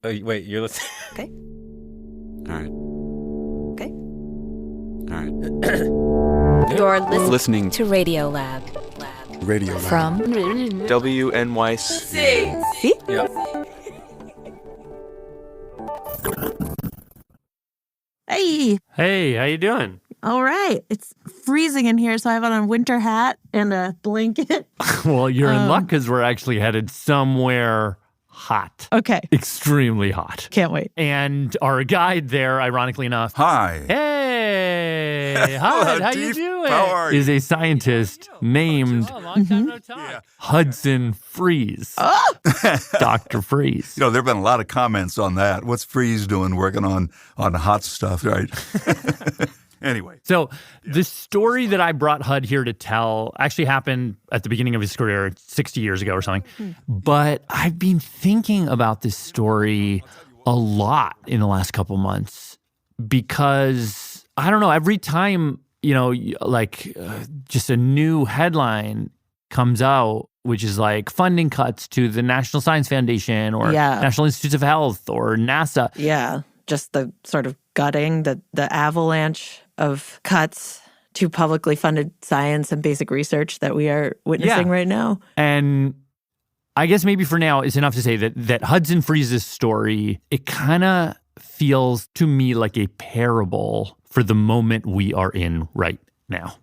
Oh, wait, you're listening? Okay. All right. Okay. All right. You're Listening to Radiolab. Radiolab. From WNYC. See? Yeah. Hey, Hey, how you doing? all right. It's freezing in here, so I have on a winter hat and a blanket. Well, you're in luck because we're actually headed somewhere hot. Okay, Extremely hot. can't wait. And our guide there, ironically enough, Hi. hey, Hud, how you Deep, doing? how are you? Is a scientist named Long time no talk. Hudson Freeze. Oh, Dr. Freeze. There have been a lot of comments on that. What's Freeze doing working on hot stuff, right? Anyway. So the story that I brought Hud here to tell actually happened at the beginning of his career, 60 years ago or something. But I've been thinking about this story a lot in the last couple months because, I don't know, every time, just a new headline comes out, which is like funding cuts to the National Science Foundation or Yeah. National Institutes of Health or NASA. yeah. Just the sort of gutting, the avalanche of cuts to publicly funded science and basic research that we are witnessing right now. And I guess maybe for now it's enough to say that Hudson Freeze's story, it kind of feels to me like a parable for the moment we are in right now.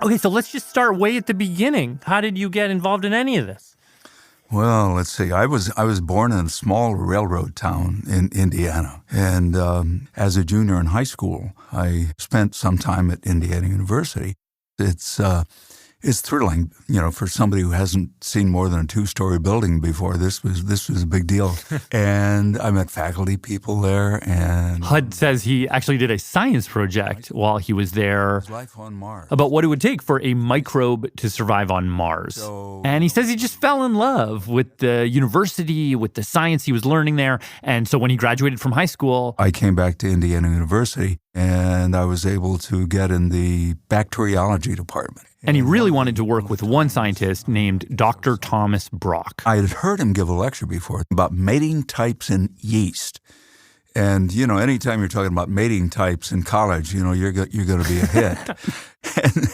Okay, so let's just start way at the beginning. How did you get involved in any of this? Well, let's see. I was born in a small railroad town in Indiana. And as a junior in high school, I spent some time at Indiana University. It's thrilling, for somebody who hasn't seen more than a two-story building before. This was a big deal. And I met faculty people there. And Hud says he actually did a science project while he was there life on Mars. about what it would take for a microbe to survive on Mars. And he says he just fell in love with the university, with the science he was learning there. And so when he graduated from high school, I came back to Indiana University, and I was able to get in the bacteriology department. and he really wanted to work with one scientist named Dr. Thomas Brock. I had heard him give a lecture before about mating types in yeast. And, anytime you're talking about mating types in college, you're going to be a hit.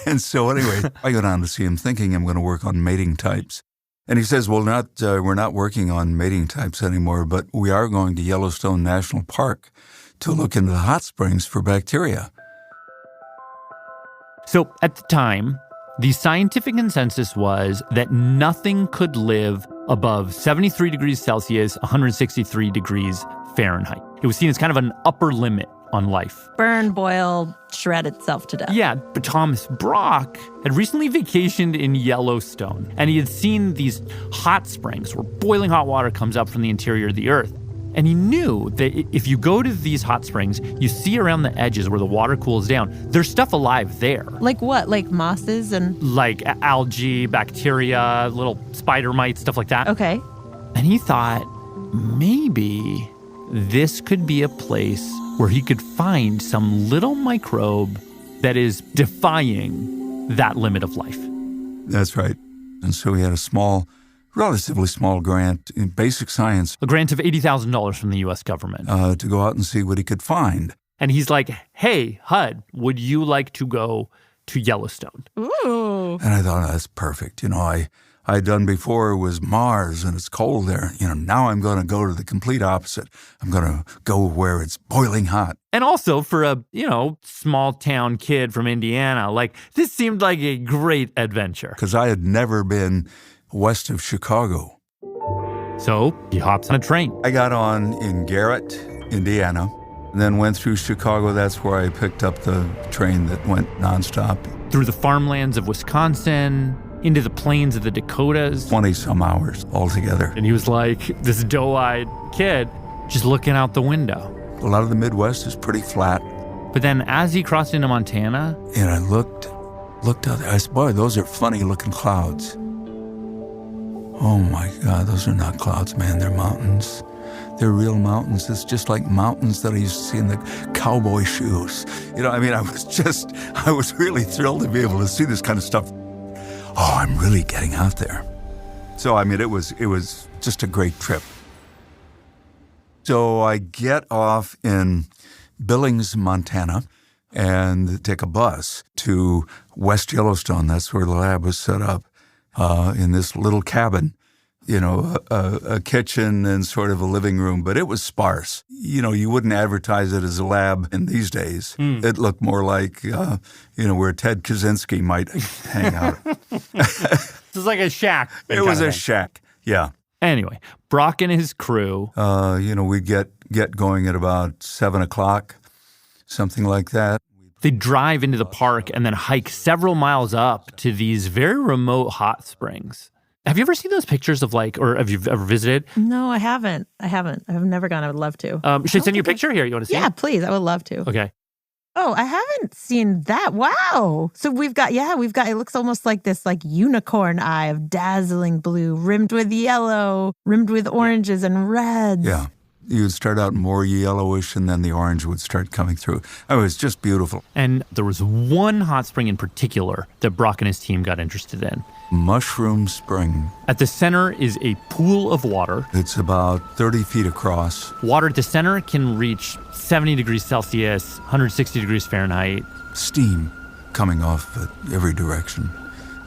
and so anyway, I go down to see him thinking I'm going to work on mating types. And he says, well, we're not working on mating types anymore, but we are going to Yellowstone National Park to look into the hot springs for bacteria. So at the time, the scientific consensus was that nothing could live above 73 degrees Celsius, 163 degrees Fahrenheit. It was seen as kind of an upper limit on life. Burn, boil, shred itself to death. Yeah, but Thomas Brock had recently vacationed in Yellowstone, and he had seen these hot springs where boiling hot water comes up from the interior of the earth. And he knew that if you go to these hot springs, you see around the edges where the water cools down, there's stuff alive there. Like what? Like mosses and... Like algae, bacteria, little spider mites, stuff like that. Okay. And he thought maybe this could be a place where he could find some little microbe that is defying that limit of life. That's right. And so he had a relatively small grant in basic science. A grant of $80,000 from the U.S. government. To go out and see what he could find. And he's like, hey, Hud, would you like to go to Yellowstone? Ooh. And I thought, that's perfect. I'd done before was Mars, and it's cold there. Now I'm going to go to the complete opposite. I'm going to go where it's boiling hot. And also for a, small town kid from Indiana, this seemed like a great adventure. Because I had never been west of Chicago. So he hops on a train. I got on in Garrett, Indiana, and then went through Chicago. That's where I picked up the train that went nonstop. Through the farmlands of Wisconsin, into the plains of the Dakotas. 20-some hours altogether. And he was like this doe-eyed kid just looking out the window. A lot of the Midwest is pretty flat. But then as he crossed into Montana... And I looked out there. I said, boy, those are funny-looking clouds. Oh, my God, those are not clouds, man. They're mountains. They're real mountains. It's just like mountains that I used to see in the cowboy shoes. I was really thrilled to be able to see this kind of stuff. oh, I'm really getting out there. So, I mean, it was just a great trip. So I get off in Billings, Montana, and take a bus to West Yellowstone. That's where the lab was set up, in this little cabin, a kitchen and sort of a living room, but it was sparse. You wouldn't advertise it as a lab in these days. It looked more like, where Ted Kaczynski might hang out. This is like a shack. It was a shack, yeah. Anyway, Brock and his crew. We'd get going at about 7 o'clock, something like that. They drive into the park and then hike several miles up to these very remote hot springs. Have you ever seen those pictures of or have you ever visited? No, I haven't. I've never gone. I would love to. Should I send you a picture here? You want to see it? Yeah, please. I would love to. Okay. Oh, I haven't seen that. Wow. So we've got, it looks almost like this unicorn eye of dazzling blue, rimmed with yellow, rimmed with oranges and reds. Yeah. You would start out more yellowish and then the orange would start coming through. It was just beautiful. And there was one hot spring in particular that Brock and his team got interested in. Mushroom Spring. At the center is a pool of water. It's about 30 feet across. Water at the center can reach 70 degrees Celsius, 160 degrees Fahrenheit. Steam coming off at every direction.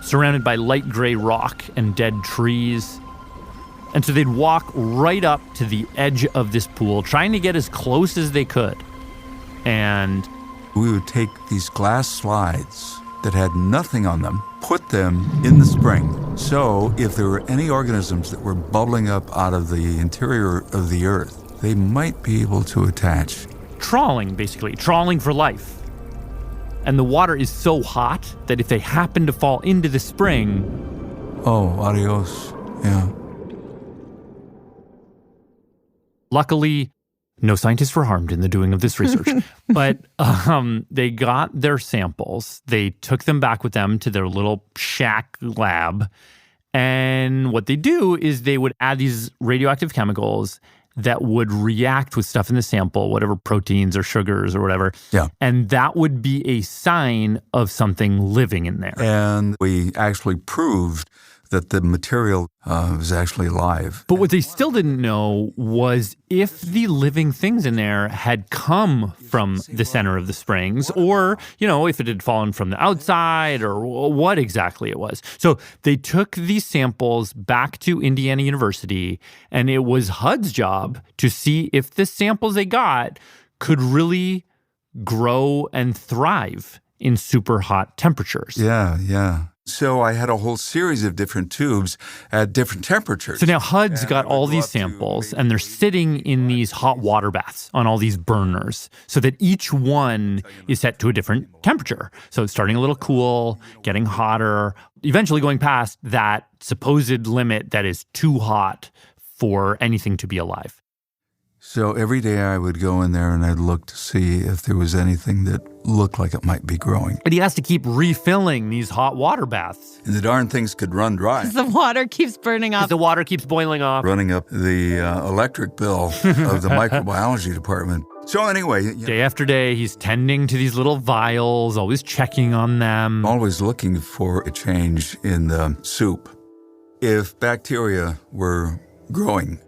Surrounded by light gray rock and dead trees. And so they'd walk right up to the edge of this pool, trying to get as close as they could. And we would take these glass slides that had nothing on them, put them in the spring. So if there were any organisms that were bubbling up out of the interior of the earth, they might be able to attach. Trawling, basically. Trawling for life. And the water is so hot that if they happen to fall into the spring... Oh, adios. Yeah. Luckily, no scientists were harmed in the doing of this research. But they got their samples. They took them back with them to their little shack lab. And what they do is they would add these radioactive chemicals that would react with stuff in the sample, whatever proteins or sugars or whatever. Yeah. And that would be a sign of something living in there. And we actually proved that the material was actually alive. But what they still didn't know was if the living things in there had come from the center of the springs or, if it had fallen from the outside or what exactly it was. So they took these samples back to Indiana University, and it was HUD's job to see if the samples they got could really grow and thrive in super hot temperatures. Yeah. So I had a whole series of different tubes at different temperatures. So now HUD's got all these samples, and they're sitting in these hot water baths on all these burners so that each one is set to a different temperature. So it's starting a little cool, getting hotter, eventually going past that supposed limit that is too hot for anything to be alive. So every day I would go in there and I'd look to see if there was anything that looked like it might be growing. But he has to keep refilling these hot water baths. And the darn things could run dry. The water keeps burning off. The water keeps boiling off. Running up the electric bill of the microbiology department. So anyway... Day after day, he's tending to these little vials, always checking on them. Always looking for a change in the soup. If bacteria were growing,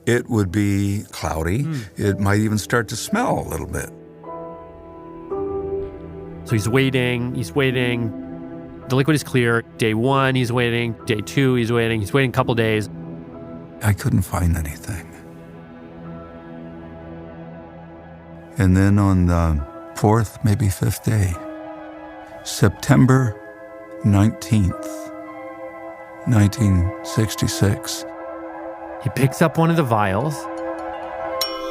it would be cloudy. It might even start to smell a little bit. So he's waiting. The liquid is clear. Day 1, he's waiting. Day 2, he's waiting. He's waiting a couple days. I couldn't find anything. And then on the 4th, maybe 5th day, September 19th, 1966, he picks up one of the vials.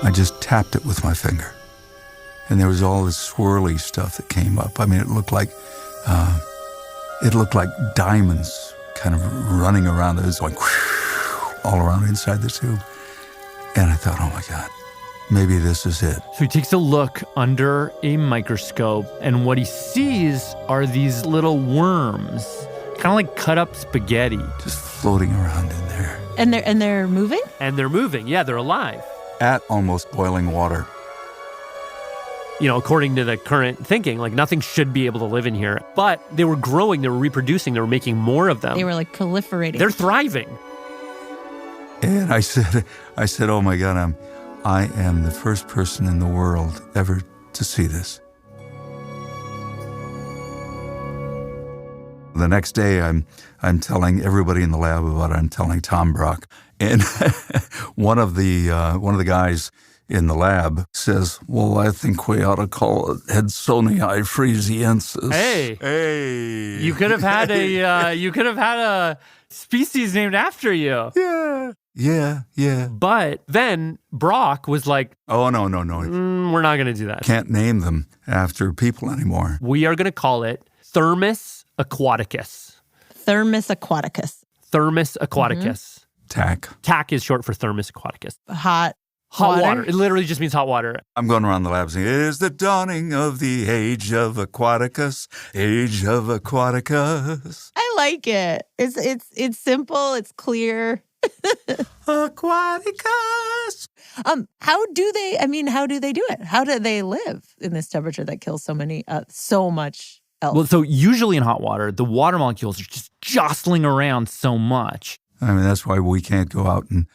I just tapped it with my finger. And there was all this swirly stuff that came up. I mean, it looked like diamonds kind of running around. It was like all around inside the tube. And I thought, oh my God, maybe this is it. So he takes a look under a microscope, and what he sees are these little worms, kind of like cut up spaghetti. Just floating around in there. And they're moving? And they're moving. Yeah, they're alive. At almost boiling water. according to the current thinking, like nothing should be able to live in here. But they were growing, they were reproducing, they were making more of them. They were like proliferating. They're thriving. And I said, oh my God, I am the first person in the world ever to see this. The next day, I'm telling everybody in the lab about it. I'm telling Tom Brock, and one of the guys in the lab says, "Well, I think we ought to call it Hudsonii friesiensis." Hey, you could have had a species named after you. Yeah. But then Brock was like, "Oh no, we're not going to do that. Can't name them after people anymore. We are going to call it Thermus Aquaticus." Thermus Aquaticus. Thermus Aquaticus. TAC. TAC is short for Thermus Aquaticus. Hot water. It literally just means hot water. I'm going around the lab saying, "It is the dawning of the age of Aquaticus, age of Aquaticus." I like it. It's simple. It's clear. Aquaticus. How do they do it? How do they live in this temperature that kills so much else? Well, so usually in hot water, the water molecules are just jostling around so much. I mean, that's why we can't go out and,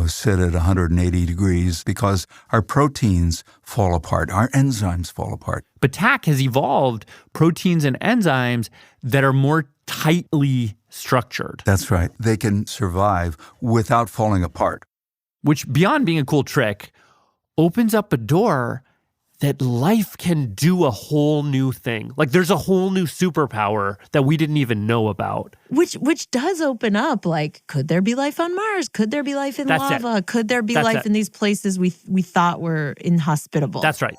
sit at 180 degrees, because our proteins fall apart. Our enzymes fall apart. But TAC has evolved proteins and enzymes that are more tightly structured. That's right. They can survive without falling apart. Which, beyond being a cool trick, opens up a door that life can do a whole new thing. Like there's a whole new superpower that we didn't even know about. Which does open up, like, could there be life on Mars? Could there be life in lava? Could there be life in these places we thought were inhospitable? That's right.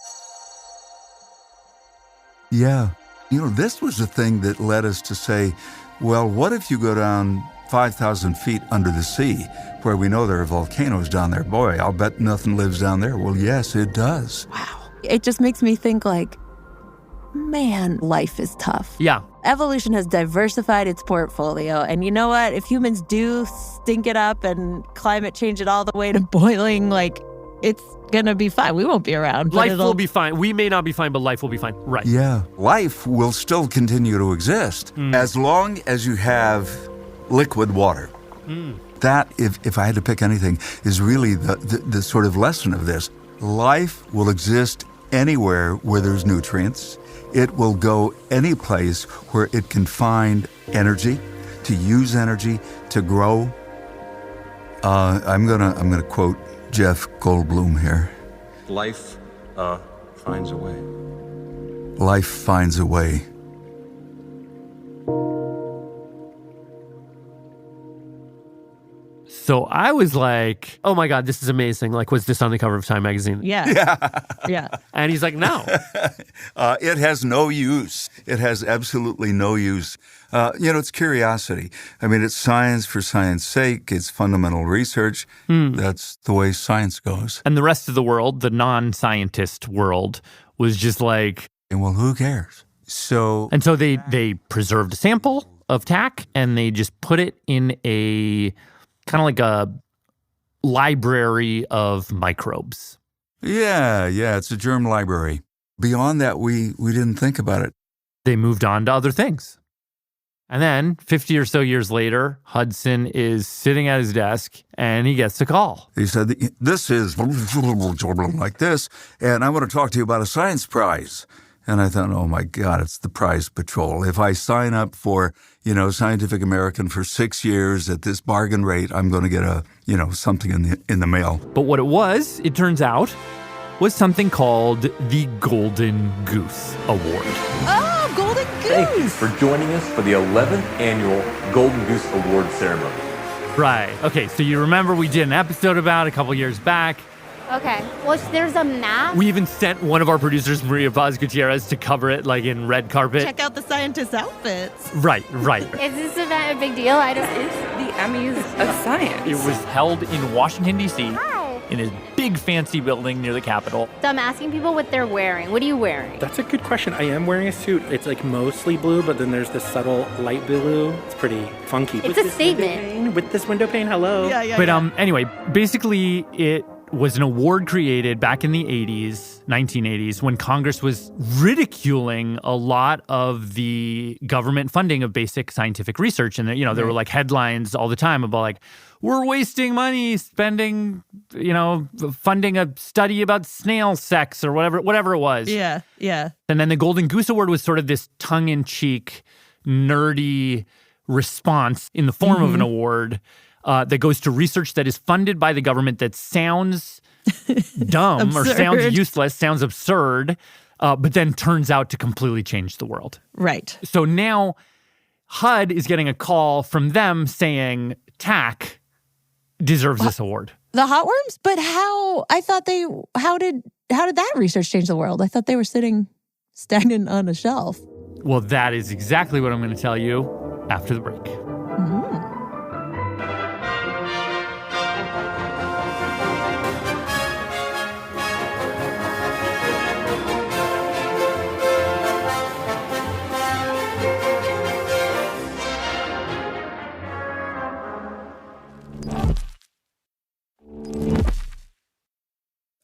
Yeah. This was the thing that led us to say, well, what if you go down 5,000 feet under the sea, where we know there are volcanoes down there? Boy, I'll bet nothing lives down there. Well, yes, it does. Wow. It just makes me think like, man, life is tough. Yeah. Evolution has diversified its portfolio. And you know what? If humans do stink it up and climate change it all the way to boiling, like, it's going to be fine. We won't be around. Life will be fine. We may not be fine, but life will be fine. Right. Yeah. Life will still continue to exist as long as you have liquid water. That, if I had to pick anything, is really the sort of lesson of this. Life will exist anywhere where there's nutrients. It will go any place where it can find energy, to use energy, to grow. I'm gonna quote Jeff Goldblum here. Life finds a way. Life finds a way. So I was like, oh my God, this is amazing. Like, was this on the cover of Time magazine? Yeah. And he's like, no. It has no use. It has absolutely no use. It's curiosity. I mean, it's science for science sake. It's fundamental research. That's the way science goes. And the rest of the world, the non-scientist world, was just like... Well, who cares? So they preserved a sample of TAC, and they just put it in a... kind of like a library of microbes. Yeah, it's a germ library. Beyond that, we didn't think about it. They moved on to other things. And then 50 or so years later, Hudson is sitting at his desk and he gets a call. He said, "This is like this, and I want to talk to you about a science prize." And I thought, oh my God, it's the prize patrol. If I sign up for, Scientific American for 6 years at this bargain rate, I'm going to get something in the mail. But what it was, it turns out, was something called the Golden Goose Award. Oh, Golden Goose! Thank you for joining us for the 11th annual Golden Goose Award ceremony. Right. Okay, so you remember we did an episode about it a couple years back. Okay. Well, there's a map. We even sent one of our producers, Maria Paz Gutierrez, to cover it, like in red carpet. Check out the scientists' outfits. Right. Is this event a big deal? It's the Emmys of science. It was held in Washington, D.C., Hi. in a big fancy building near the Capitol. So I'm asking people what they're wearing. What are you wearing? That's a good question. I am wearing a suit. It's like mostly blue, but then there's this subtle light blue. It's pretty funky. It's a statement. With this window pane, hello. Yeah. But anyway, basically it was an award created back in the 1980s, when Congress was ridiculing a lot of the government funding of basic scientific research. And, there were like headlines all the time about like, we're wasting money funding a study about snail sex or whatever it was. Yeah, yeah. And then the Golden Goose Award was sort of this tongue-in-cheek, nerdy response in the form of an award that goes to research that is funded by the government that sounds dumb or sounds useless, sounds absurd, but then turns out to completely change the world. Right. So now HUD is getting a call from them saying TAC deserves this award. The hot worms? But how did that research change the world? I thought they were sitting stagnant on a shelf. Well, that is exactly what I'm going to tell you after the break.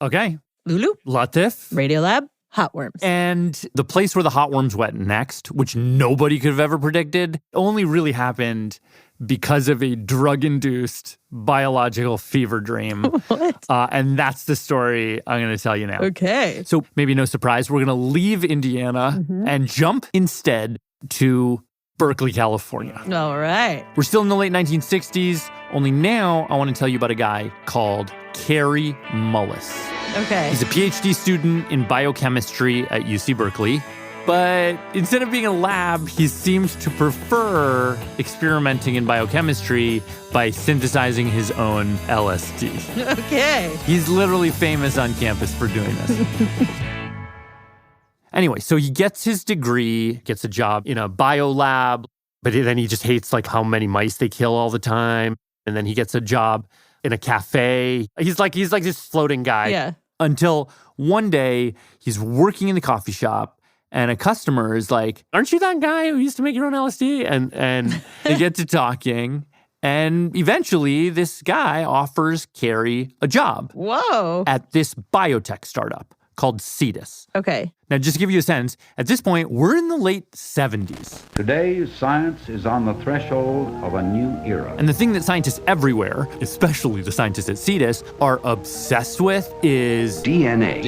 Okay. Lulu, Latif. Radiolab, hot worms. And the place where the hot worms went next, which nobody could have ever predicted, only really happened because of a drug-induced biological fever dream. What? And that's the story I'm going to tell you now. Okay. So maybe no surprise, we're going to leave Indiana and jump instead to Berkeley, California. All right. We're still in the late 1960s, only now I want to tell you about a guy called Kary Mullis. Okay. He's a PhD student in biochemistry at UC Berkeley, but instead of being a lab, he seems to prefer experimenting in biochemistry by synthesizing his own LSD. Okay. He's literally famous on campus for doing this. Anyway, so he gets his degree, gets a job in a biolab, but then he just hates like how many mice they kill all the time. And then he gets a job in a cafe. He's like this floating guy. Yeah. Until one day he's working in the coffee shop and a customer is like, "Aren't you that guy who used to make your own LSD?" And they get to talking. And eventually this guy offers Kary a job. Whoa. At this biotech startup called Cetus. Okay. Now, just to give you a sense, at this point, we're in the late 70s. Today, science is on the threshold of a new era. And the thing that scientists everywhere, especially the scientists at Cetus, are obsessed with is DNA.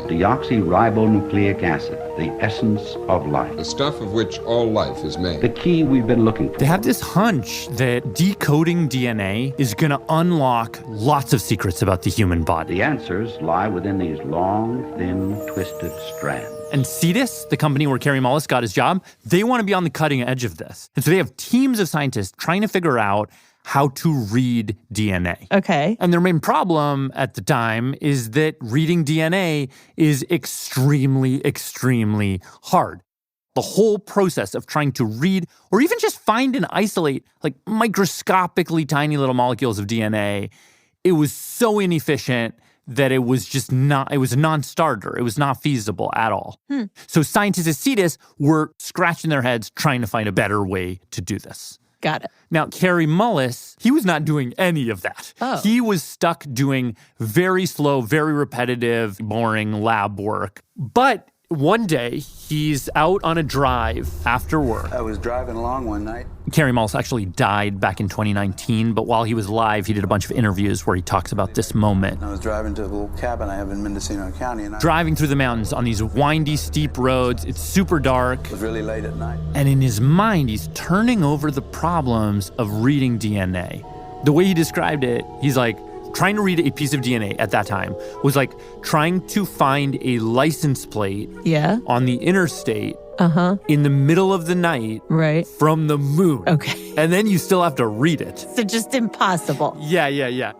Deoxyribonucleic acid, the essence of life. The stuff of which all life is made. The key we've been looking for. They have this hunch that decoding DNA is going to unlock lots of secrets about the human body. The answers lie within these long, thin, twisted strands. And Cetus, the company where Kary Mullis got his job, they want to be on the cutting edge of this. And so they have teams of scientists trying to figure out how to read DNA. Okay. And their main problem at the time is that reading DNA is extremely, extremely hard. The whole process of trying to read or even just find and isolate like microscopically tiny little molecules of DNA, it was so inefficient that it was just not, it was a non-starter. It was not feasible at all. So scientists at Cetus were scratching their heads trying to find a better way to do this. Got it. Now, Kary Mullis, he was not doing any of that. Oh. He was stuck doing very slow, very repetitive, boring lab work. But one day, he's out on a drive after work. I was driving along one night. Kary Mullis actually died back in 2019, but while he was alive, he did a bunch of interviews where he talks about this moment. I was driving to a little cabin I have in Mendocino County. And Driving through the mountains on these windy, steep roads. It's super dark. It was really late at night. And in his mind, he's turning over the problems of reading DNA. The way he described it, he's like, trying to read a piece of DNA at that time was like trying to find a license plate on the interstate in the middle of the night from the moon. Okay. And then you still have to read it. So just impossible. Yeah.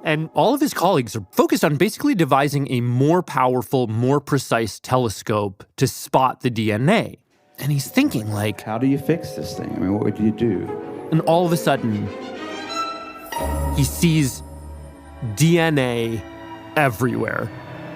And all of his colleagues are focused on basically devising a more powerful, more precise telescope to spot the DNA. And he's thinking like, how do you fix this thing? I mean, what would you do? And all of a sudden, he sees DNA everywhere.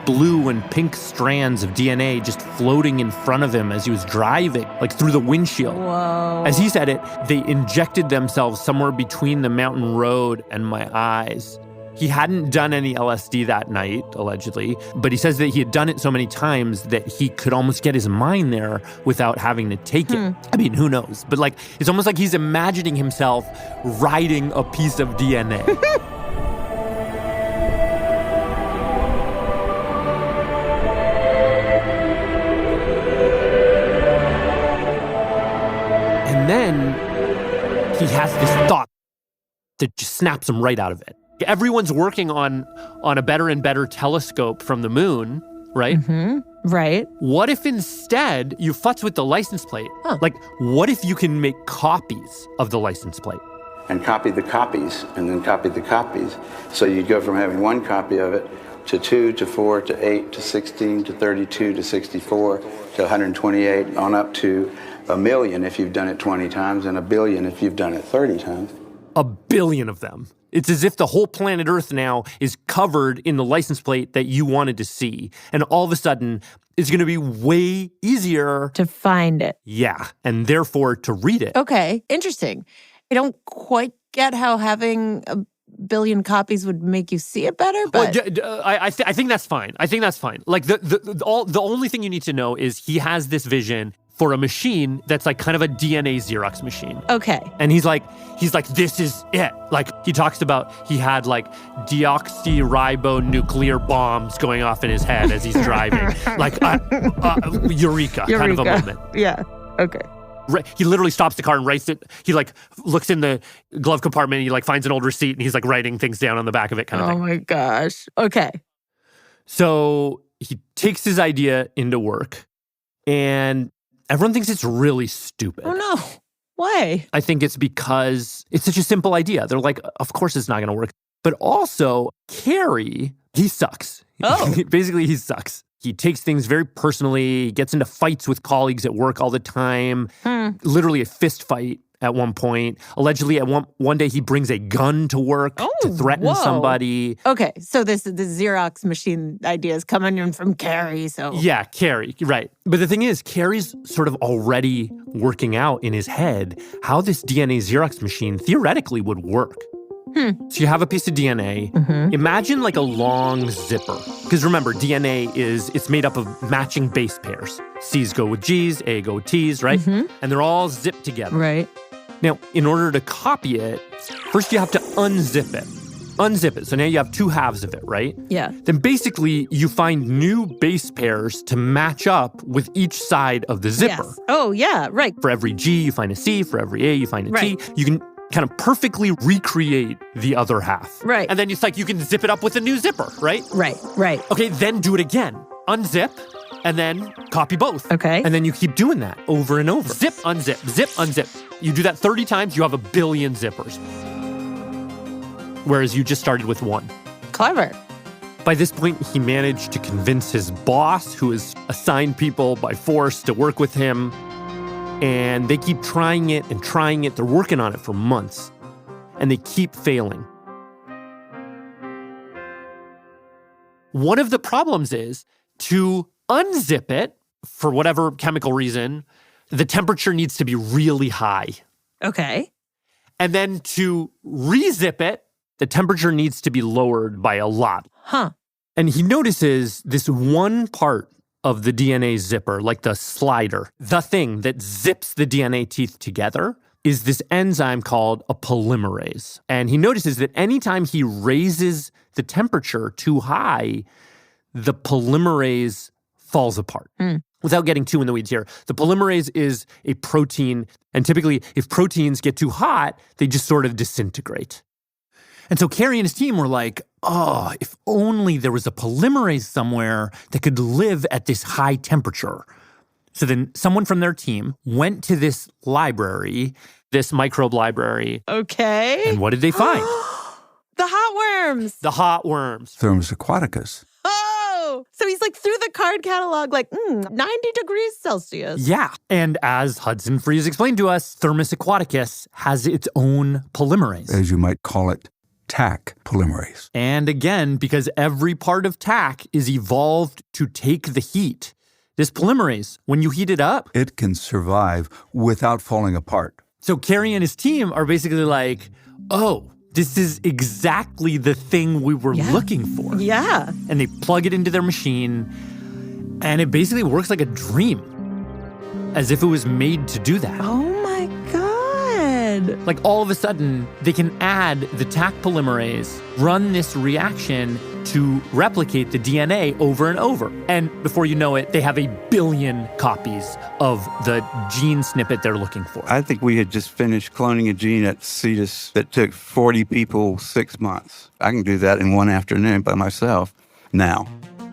Blue and pink strands of DNA just floating in front of him as he was driving, like through the windshield. Whoa. As he said it, they injected themselves somewhere between the mountain road and my eyes. He hadn't done any LSD that night, allegedly, but he says that he had done it so many times that he could almost get his mind there without having to take it. I mean, who knows? But like, it's almost like he's imagining himself riding a piece of DNA. And then he has this thought that just snaps him right out of it. Everyone's working on a better and better telescope from the moon, right? Right. What if instead you futz with the license plate? Like, what if you can make copies of the license plate? And copy the copies, and then copy the copies. So you go from having one copy of it to 2 to 4 to 8 to 16 to 32 to 64 to 128 on up to 1 million if you've done it 20 times and 1 billion if you've done it 30 times. 1 billion of them. It's as if the whole planet Earth now is covered in the license plate that you wanted to see. And all of a sudden, it's going to be way easier to find it. Yeah, and therefore to read it. Okay, interesting. I don't quite get how having 1 billion copies would make you see it better, but I think that's fine. I think that's fine. Like the only thing you need to know is he has this vision for a machine that's like kind of a DNA Xerox machine. Okay. And he's like, this is it. Like, he talks about he had like deoxyribonuclear bombs going off in his head as he's driving. Like, eureka kind of a moment. Yeah, okay. He literally stops the car and writes it. He like looks in the glove compartment and he like finds an old receipt and he's like writing things down on the back of it kind of thing. Oh my gosh. Okay. So he takes his idea into work and everyone thinks it's really stupid. Oh no. Why? I think it's because it's such a simple idea. They're like, of course it's not going to work. But also, Carrie, he sucks. Oh. Basically, he sucks. He takes things very personally. He gets into fights with colleagues at work all the time. Literally a fist fight at one point. Allegedly, at one day, he brings a gun to work to threaten somebody. Okay, so the Xerox machine idea is coming in from Carrie, so... Yeah, Carrie, right. But the thing is, Carrie's sort of already working out in his head how this DNA Xerox machine theoretically would work. So you have a piece of DNA. Imagine like a long zipper. Because remember, DNA it's made up of matching base pairs. C's go with G's, A go with T's, right? And they're all zipped together. Right. Now, in order to copy it, first you have to unzip it. Unzip it. So now you have 2 halves of it, right? Yeah. Then basically you find new base pairs to match up with each side of the zipper. Yes. Oh, yeah, right. For every G, you find a C. For every A, you find a T. Right. You can kind of perfectly recreate the other half. Right. And then it's like you can zip it up with a new zipper, right? Right. Okay, then do it again. Unzip, and then copy both. Okay. And then you keep doing that over and over. Zip, unzip, zip, unzip. You do that 30 times, you have 1 billion zippers. Whereas you just started with 1. Clever. By this point, he managed to convince his boss, who has assigned people by force to work with him. And they keep trying it and trying it. They're working on it for months. And they keep failing. One of the problems is to unzip it, for whatever chemical reason, the temperature needs to be really high. Okay. And then to re-zip it, the temperature needs to be lowered by a lot. And he notices this one part of the DNA zipper, like the slider, the thing that zips the DNA teeth together, is this enzyme called a polymerase. And he notices that anytime he raises the temperature too high, the polymerase falls apart. Without getting too in the weeds here, the polymerase is a protein, and typically if proteins get too hot, they just sort of disintegrate. And so Carrie and his team were like, oh, if only there was a polymerase somewhere that could live at this high temperature. So then someone from their team went to this library, this microbe library. Okay. And what did they find? The hot worms. The hot worms. Thermus aquaticus. Oh, so he's like through the card catalog, like 90 degrees Celsius. Yeah. And as Hudson Freeze explained to us, Thermus aquaticus has its own polymerase. As you might call it, TAC polymerase. And again, because every part of TAC is evolved to take the heat, this polymerase, when you heat it up, it can survive without falling apart. So Carrie and his team are basically like, oh, this is exactly the thing we were looking for. Yeah. And they plug it into their machine, and it basically works like a dream, as if it was made to do that. Oh my God. Like all of a sudden, they can add the Taq polymerase, run this reaction to replicate the DNA over and over. And before you know it, they have 1 billion copies of the gene snippet they're looking for. I think we had just finished cloning a gene at CETUS that took 40 people 6 months. I can do that in one afternoon by myself now.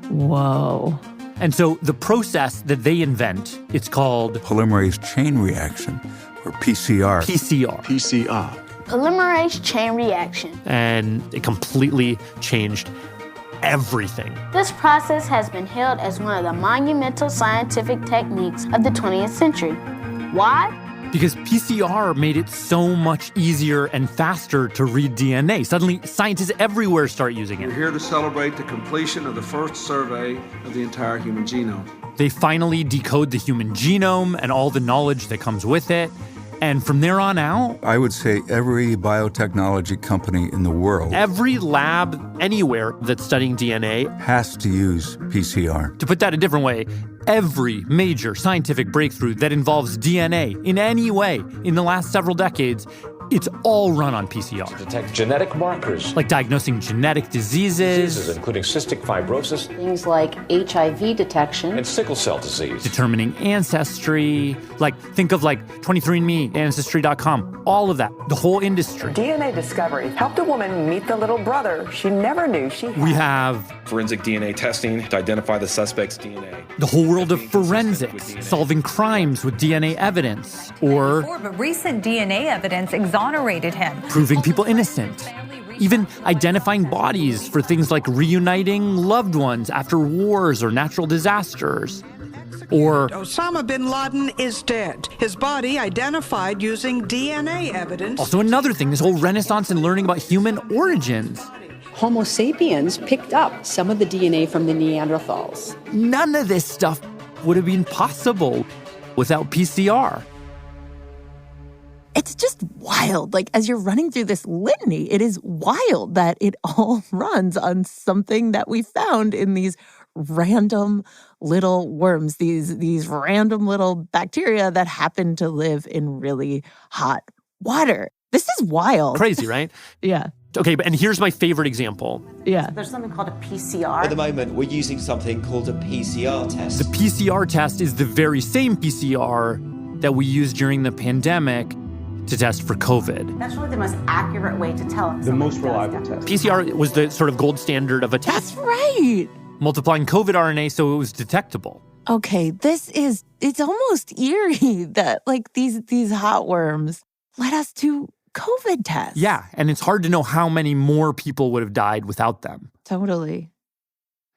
Whoa. And so the process that they invent, it's called polymerase chain reaction, or PCR. PCR. Polymerase chain reaction. And it completely changed everything. This process has been hailed as one of the monumental scientific techniques of the 20th century. Why? Because PCR made it so much easier and faster to read DNA. Suddenly, scientists everywhere start using it. We're here to celebrate the completion of the first survey of the entire human genome. They finally decode the human genome and all the knowledge that comes with it. And from there on out, I would say every biotechnology company in the world, every lab anywhere that's studying DNA has to use PCR. To put that a different way, every major scientific breakthrough that involves DNA in any way in the last several decades, it's all run on PCR. To detect genetic markers. Like diagnosing genetic diseases. Including cystic fibrosis. Things like HIV detection. And sickle cell disease. Determining ancestry. Like, think of like 23andMe, Ancestry.com. All of that. The whole industry. DNA discovery helped a woman meet the little brother she never knew she had. We have forensic DNA testing to identify the suspect's DNA. The whole world of forensics, solving crimes with DNA evidence. Or but recent DNA evidence exonerated him. Proving people innocent. Even identifying bodies for things like reuniting loved ones after wars or natural disasters. Or Osama bin Laden is dead. His body identified using DNA evidence. Also another thing, this whole renaissance in learning about human origins. Homo sapiens picked up some of the DNA from the Neanderthals. None of this stuff would have been possible without PCR. It's just wild. Like, as you're running through this litany, it is wild that it all runs on something that we found in these random little worms, these random little bacteria that happen to live in really hot water. This is wild. Crazy, right? Yeah. Okay, and here's my favorite example. Yeah. There's something called a PCR. At the moment, we're using something called a PCR test. The PCR test is the very same PCR that we used during the pandemic to test for COVID. That's really the most accurate way to tell if the most reliable test. PCR was the sort of gold standard of a test. That's right. Multiplying COVID RNA so it was detectable. Okay, it's almost eerie that like these hot worms led us to COVID tests. Yeah, and it's hard to know how many more people would have died without them. Totally.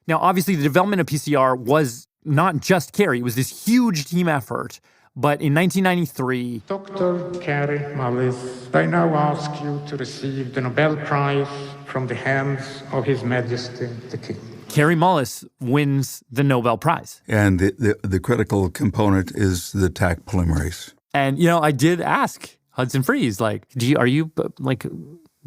Now, obviously, the development of PCR was not just Carrie. It was this huge team effort. But in 1993... Dr. Carrie Mullis, I now ask you to receive the Nobel Prize from the hands of His Majesty the King. Carrie Mullis wins the Nobel Prize. And the critical component is the Taq polymerase. And, I did ask Hudson Freeze, like, are you,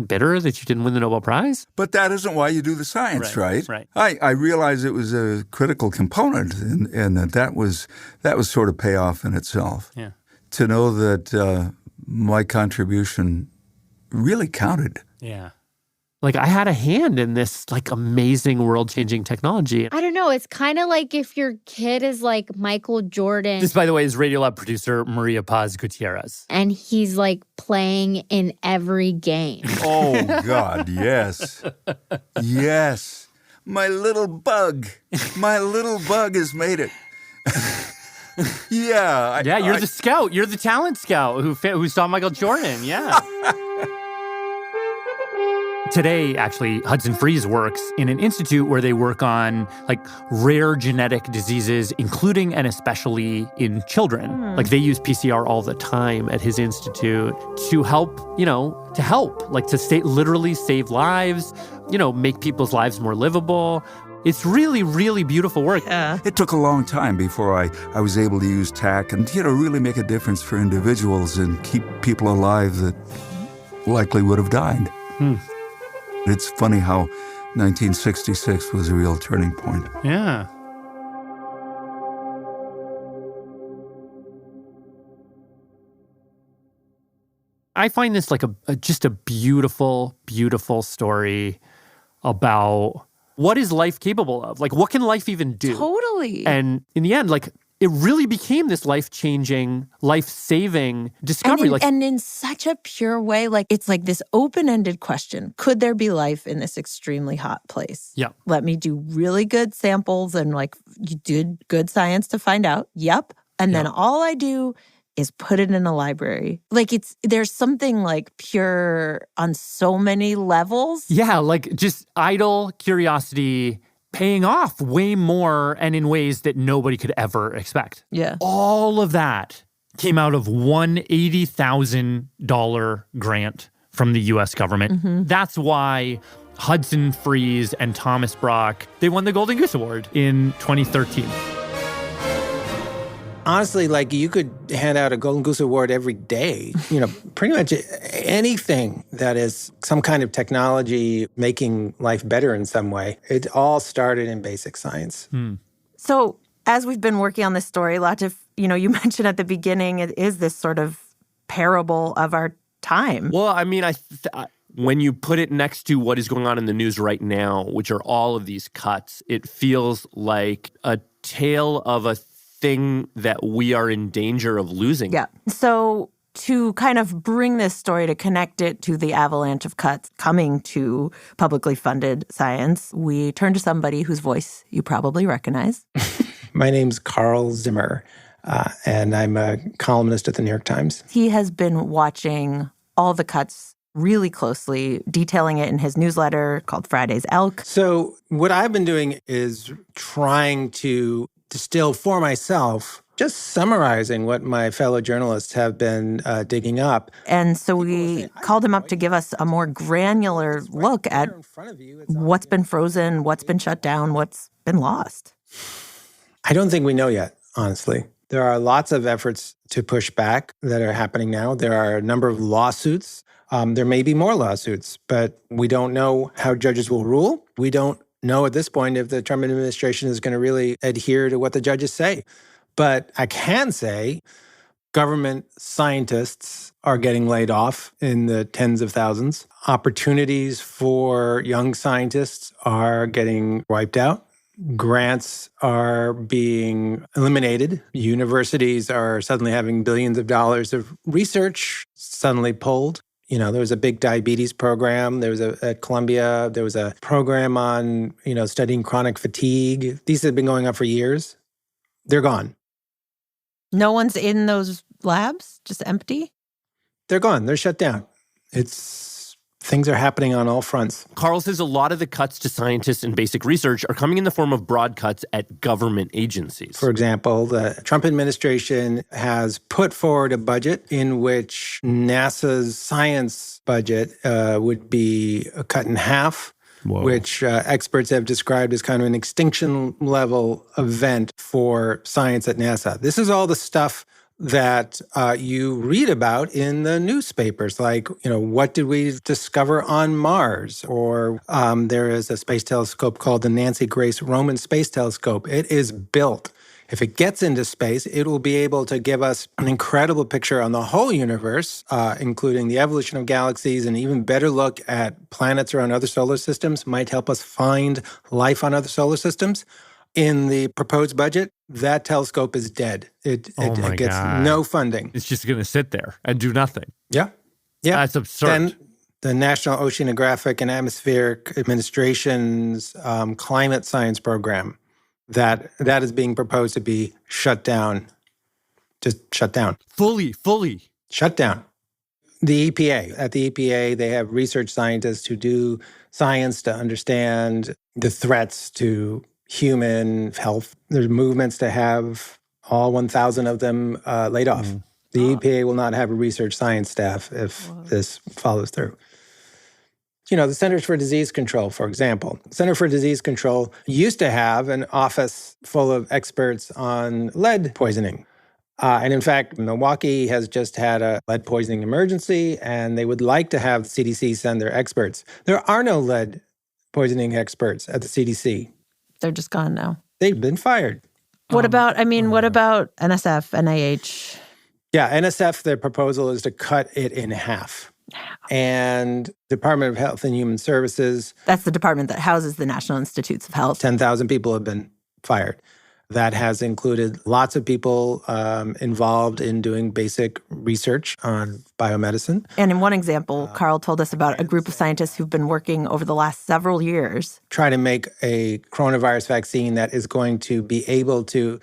bitter that you didn't win the Nobel Prize? But that isn't why you do the science, right? Right. I realized it was a critical component, and that was sort of payoff in itself. Yeah. To know that my contribution really counted. Yeah. Like, I had a hand in this, amazing world-changing technology. I don't know. It's kind of like if your kid is like Michael Jordan. This, by the way, is Radiolab producer Maria Paz Gutierrez. And he's, playing in every game. Oh, God, yes. Yes. My little bug has made it. Yeah. You're the scout. You're the talent scout who saw Michael Jordan. Yeah. Today, actually, Hudson Freeze works in an institute where they work on, rare genetic diseases, including and especially in children. They use PCR all the time at his institute to help, to literally save lives, make people's lives more livable. It's really, really beautiful work. Yeah. It took a long time before I was able to use Taq and, really make a difference for individuals and keep people alive that likely would have died. It's funny how 1966 was a real turning point. Yeah. I find this like just a beautiful, beautiful story about what is life capable of? Like, what can life even do? Totally. And in the end, like, it really became this life-changing, life-saving discovery. And in such a pure way, like, it's like this open-ended question. Could there be life in this extremely hot place? Yeah. Let me do really good samples and, like, you did good science to find out. Yep. And then all I do is put it in a library. Like, there's something, like, pure on so many levels. Yeah, like, just idle curiosity paying off way more and in ways that nobody could ever expect. Yeah. All of that came out of one $80,000 grant from the U.S. government. Mm-hmm. That's why Hudson Freeze and Thomas Brock, they won the Golden Goose Award in 2013. Honestly, like, you could hand out a Golden Goose Award every day. You know, pretty much anything that is some kind of technology making life better in some way. It all started in basic science. So as we've been working on this story, lots of, you mentioned at the beginning, it is this sort of parable of our time. Well, I mean, when you put it next to what is going on in the news right now, which are all of these cuts, it feels like a tale of a thing that we are in danger of losing. Yeah. So to kind of bring this story, to connect it to the avalanche of cuts coming to publicly funded science, we turn to somebody whose voice you probably recognize. My name's Carl Zimmer, and I'm a columnist at the New York Times. He has been watching all the cuts really closely, detailing it in his newsletter called Friday's Elk. So what I've been doing is trying to distill for myself, just summarizing what my fellow journalists have been digging up. And so we called him up to give us a more granular look at what's been frozen, what's been shut down, what's been lost. I don't think we know yet, honestly. There are lots of efforts to push back that are happening now. There are a number of lawsuits. There may be more lawsuits, but we don't know how judges will rule. We don't know at this point if the Trump administration is going to really adhere to what the judges say. But I can say government scientists are getting laid off in the tens of thousands. Opportunities for young scientists are getting wiped out. Grants are being eliminated. Universities are suddenly having billions of dollars of research suddenly pulled. There was a big diabetes program. There was at Columbia, there was a program on, studying chronic fatigue. These have been going on for years. They're gone. No one's in those labs? Just empty? They're gone. They're shut down. Things are happening on all fronts. Carl says a lot of the cuts to scientists and basic research are coming in the form of broad cuts at government agencies. For example, the Trump administration has put forward a budget in which NASA's science budget would be cut in half, which experts have described as kind of an extinction-level event for science at NASA. This is all the stuff that you read about in the newspapers, like, what did we discover on Mars? Or there is a space telescope called the Nancy Grace Roman Space Telescope. It is built. If it gets into space, it will be able to give us an incredible picture on the whole universe, including the evolution of galaxies, and even better look at planets around other solar systems, might help us find life on other solar systems. In the proposed budget, that telescope is dead. It gets no funding. It's just going to sit there and do nothing. Yeah. That's absurd. Then the National Oceanographic and Atmospheric Administration's climate science program, that is being proposed to be shut down. Just shut down. Fully. Shut down. The EPA. At the EPA, they have research scientists who do science to understand the threats to human health. There's movements to have all 1,000 of them laid off. The EPA will not have a research science staff if this follows through. The Centers for Disease Control, for example. Center for Disease Control used to have an office full of experts on lead poisoning. And in fact, Milwaukee has just had a lead poisoning emergency, and they would like to have the CDC send their experts. There are no lead poisoning experts at the CDC. They're just gone now. They've been fired. What about NSF, NIH? Yeah, NSF, their proposal is to cut it in half. And Department of Health and Human Services. That's the department that houses the National Institutes of Health. 10,000 people have been fired. That has included lots of people involved in doing basic research on biomedicine. And in one example, Carl told us about a group of scientists who've been working over the last several years. Try to make a coronavirus vaccine that is going to be able to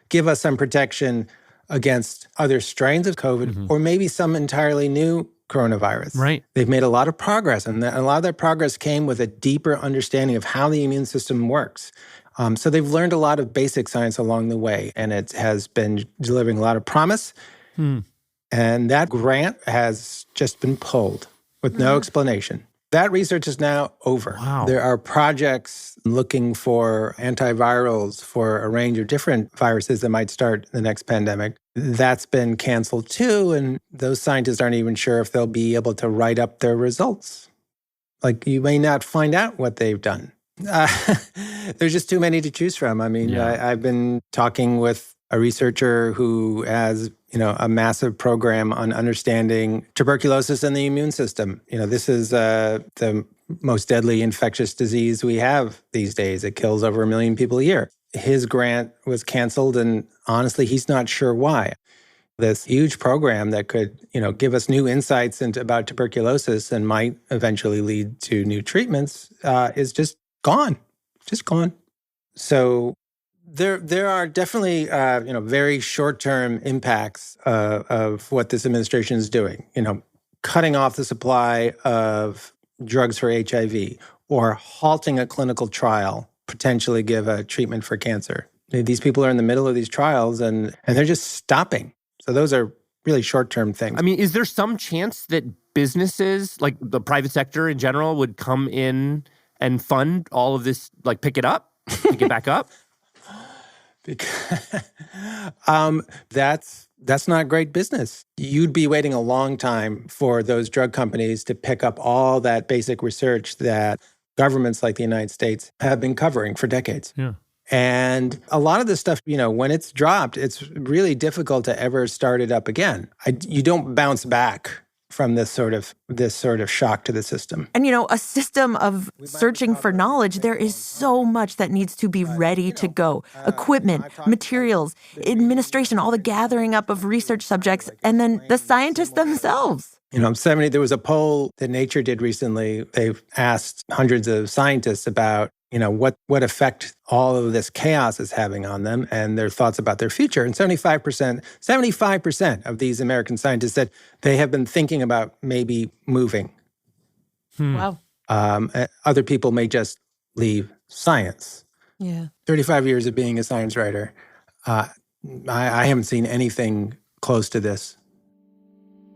give us some protection against other strains of COVID or maybe some entirely new coronavirus. Right. They've made a lot of progress, and a lot of that progress came with a deeper understanding of how the immune system works. So they've learned a lot of basic science along the way, and it has been delivering a lot of promise. And that grant has just been pulled with no explanation. That research is now over. Wow. There are projects looking for antivirals for a range of different viruses that might start the next pandemic. That's been canceled too, and those scientists aren't even sure if they'll be able to write up their results. Like, you may not find out what they've done. There's just too many to choose from. I mean, I've been talking with a researcher who has, a massive program on understanding tuberculosis and the immune system. This is the most deadly infectious disease we have these days. It kills over 1 million people a year. His grant was canceled, and honestly, he's not sure why. This huge program that could, give us new insights about tuberculosis and might eventually lead to new treatments is just gone. So there are definitely, very short-term impacts of what this administration is doing. Cutting off the supply of drugs for HIV or halting a clinical trial, potentially give a treatment for cancer. These people are in the middle of these trials, and they're just stopping. So those are really short-term things. I mean, is there some chance that businesses, like the private sector in general, would come in and fund all of this, like pick it up, pick it back up? That's not great business. You'd be waiting a long time for those drug companies to pick up all that basic research that governments like the United States have been covering for decades. Yeah. And a lot of this stuff, when it's dropped, it's really difficult to ever start it up again. You don't bounce back from this sort of shock to the system. And, a system of searching for knowledge, there is so much that needs to be ready to go. Equipment, materials, administration, all the gathering up of research subjects, and then the scientists themselves. There was a poll that Nature did recently. They've asked hundreds of scientists about, what effect all of this chaos is having on them and their thoughts about their future. And 75% of these American scientists said they have been thinking about maybe moving. Wow. Other people may just leave science. Yeah. 35 years of being a science writer, I haven't seen anything close to this.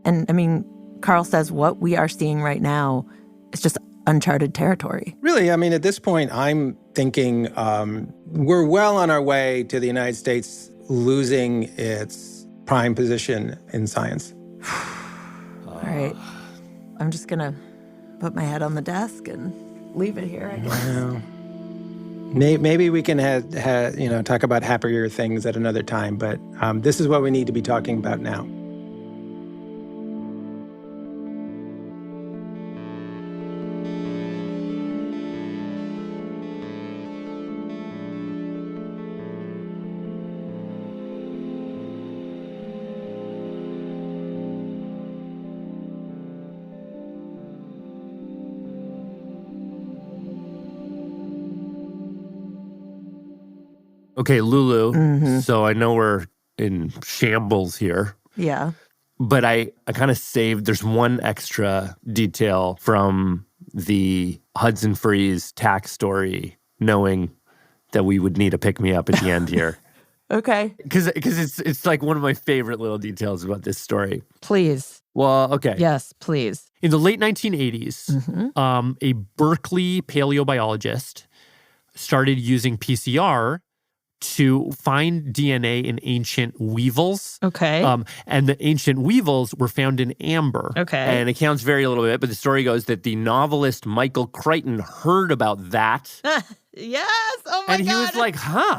And, Carl says what we are seeing right now is just uncharted territory. Really, at this point, I'm thinking we're well on our way to the United States losing its prime position in science. All right. I'm just going to put my head on the desk and leave it here, I guess. Well, maybe we can talk about happier things at another time, but this is what we need to be talking about now. Okay, Lulu, so I know we're in shambles here. Yeah. But I kind of saved, there's one extra detail from the Hudson Freeze tax story, knowing that we would need a pick-me-up at the end here. Okay. Because it's like one of my favorite little details about this story. Please. Well, okay. Yes, please. In the late 1980s, a Berkeley paleobiologist started using PCR to find DNA in ancient weevils. Okay. And the ancient weevils were found in amber. Okay. And it counts very little bit, but the story goes that the novelist Michael Crichton heard about that. Yes. Oh my God. And he was like,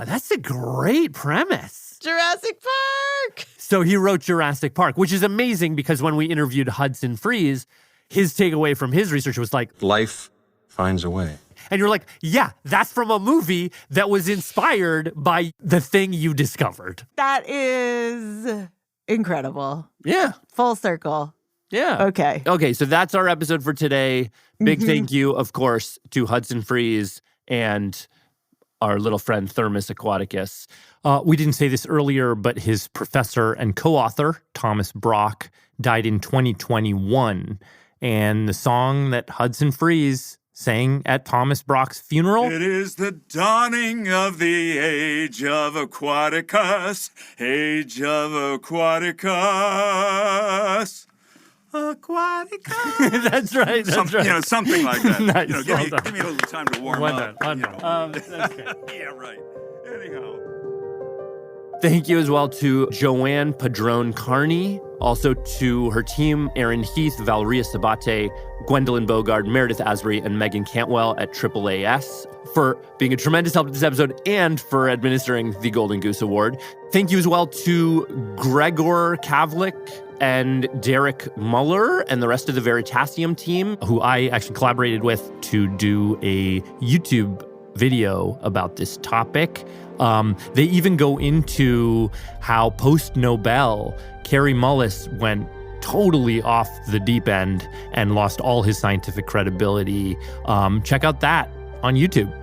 that's a great premise. Jurassic Park. So he wrote Jurassic Park, which is amazing because when we interviewed Hudson Freeze, his takeaway from his research was like, life finds a way. And you're like, yeah, that's from a movie that was inspired by the thing you discovered. That is incredible. Yeah. Full circle. Yeah. Okay. Okay, so that's our episode for today. Big thank you, of course, to Hudson Freeze and our little friend Thermus Aquaticus. We didn't say this earlier, but his professor and co-author, Thomas Brock, died in 2021. And the song that Hudson Freeze sang at Thomas Brock's funeral. It is the dawning of the age of Aquaticus, age of Aquaticus. Aquaticus. That's right. That's right. You know, something like that. Nice. You know, give me a little time to warm up. That's good. Yeah, right. Anyhow. Thank you as well to Joanne Padron-Carney, also to her team, Aaron Heath, Valeria Sabate, Gwendolyn Bogard, Meredith Asbury, and Megan Cantwell at AAAS for being a tremendous help to this episode and for administering the Golden Goose Award. Thank you as well to Gregor Kavlik and Derek Muller and the rest of the Veritasium team, who I actually collaborated with to do a YouTube video about this topic. They even go into how post-Nobel, Kary Mullis went totally off the deep end and lost all his scientific credibility. Check out that on YouTube.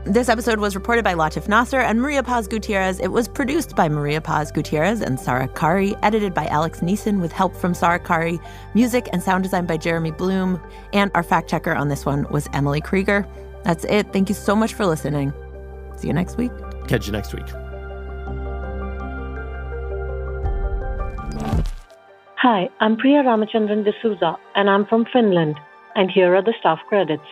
This episode was reported by Latif Nasser and Maria Paz Gutierrez. It was produced by Maria Paz Gutierrez and Sarah Kari, edited by Alex Neeson with help from Sarah Kari, music and sound design by Jeremy Bloom, and our fact checker on this one was Emily Krieger. That's it. Thank you so much for listening. See you next week. Catch you next week. Hi, I'm Priya Ramachandran D'Souza, and I'm from Finland. And here are the staff credits.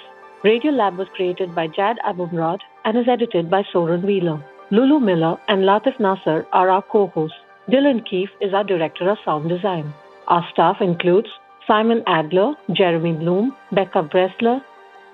Radiolab was created by Jad Abumrad and is edited by Soren Wheeler. Lulu Miller and Latif Nasser are our co-hosts. Dylan Keefe is our director of sound design. Our staff includes Simon Adler, Jeremy Bloom, Becca Bressler,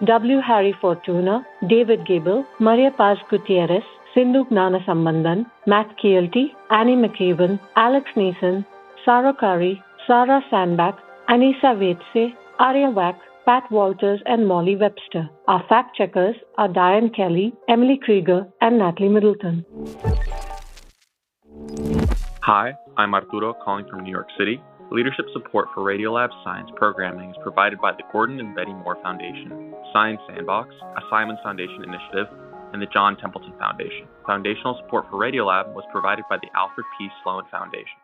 W. Harry Fortuna, David Gable, Maria Paz Gutierrez, Sindhu Gnana Sambandhan, Matt Keelty, Annie McEwen, Alex Neeson, Sarah Curry, Sarah Sandbach, Anissa Vetse, Arya Wack, Pat Walters, and Molly Webster. Our fact checkers are Diane Kelly, Emily Krieger, and Natalie Middleton. Hi, I'm Arturo calling from New York City. Leadership support for Radiolab science programming is provided by the Gordon and Betty Moore Foundation, Science Sandbox, a Simons Foundation initiative, and the John Templeton Foundation. Foundational support for Radiolab was provided by the Alfred P. Sloan Foundation.